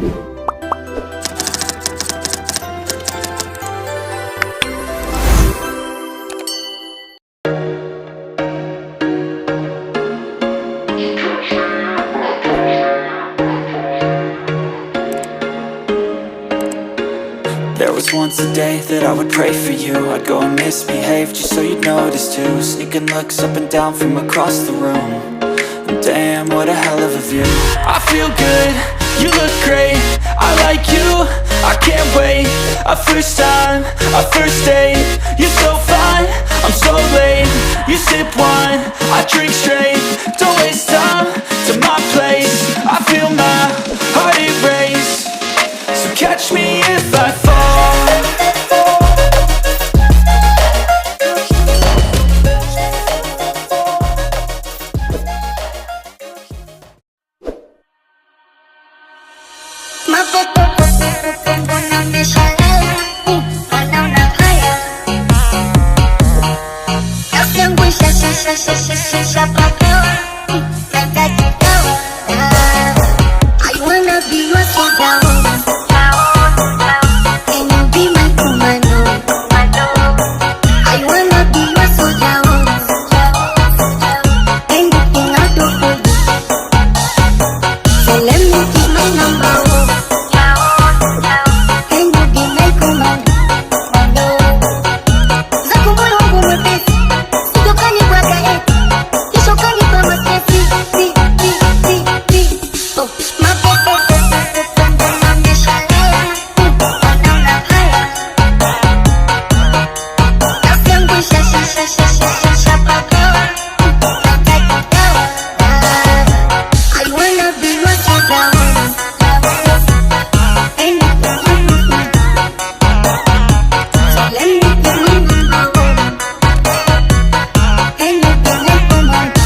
There was once a day that I would pray for you. I'd go and misbehave just so you'd notice too. Sneaking looks up and down from across the room. And damn, what a hell of a view. I feel good, you look great, I like you, I can't wait. A first time, a first date. You're so fine, I'm so late. You sip wine, I drink straight. Don't waste time to my place. I feel my heart erase. So catch me if I fall. I wanna be your soldier. Can you be my commando? I wanna be your soldier. Anything I'll do for you. So let me give my number. Can you be my commando? Zako moyo wangu mwepesi, sitokani bwaga eti, kisho kanipa matesi. Oh, mapepe yameshalala, wanaona haya. Nafsi yangu ishapagawa, nataka dawa. I wanna be your soldier. Anything you do. So let me give my number. Can you be my commando?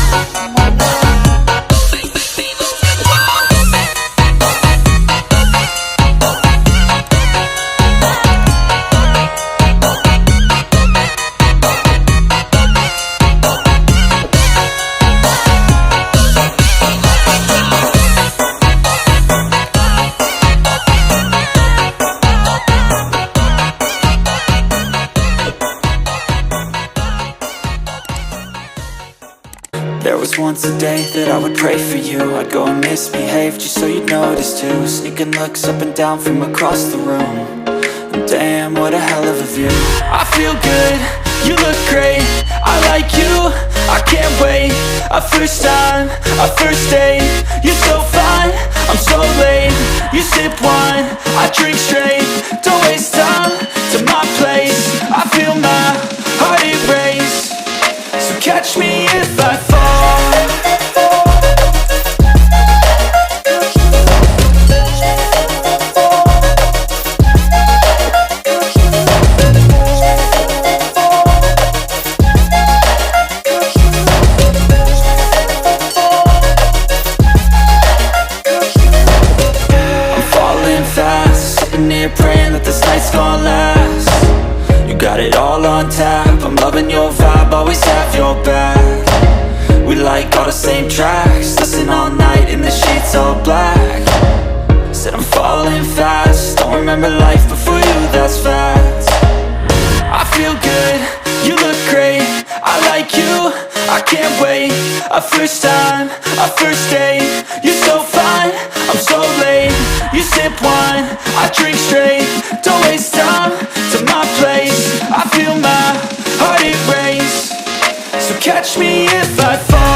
There was once a day that I would pray for you. I'd go and misbehave just so you'd notice too. Sneaking looks up and down from across the room. And damn, what a hell of a view. I feel good, you look great, I like you, I can't wait. A first time, a first date. You're so fine, I'm so late. You sip wine, I drink straight. Don't waste time to my place. I feel my heart erase. So catch me if I fall. I'm falling fast, sitting here praying that this night's gonna last. You got it all on tap, I'm loving your vibe, always have your back. We like all the same tracks, listen all night in the sheets all black. Said I'm falling fast, don't remember life before you, that's fact. I feel good, you look great, I like you, I can't wait. A first time, a first date. You're so fine, I'm so late. You sip wine, I drink straight. Don't waste time to my place. I feel my heart erase. So catch me if I fall.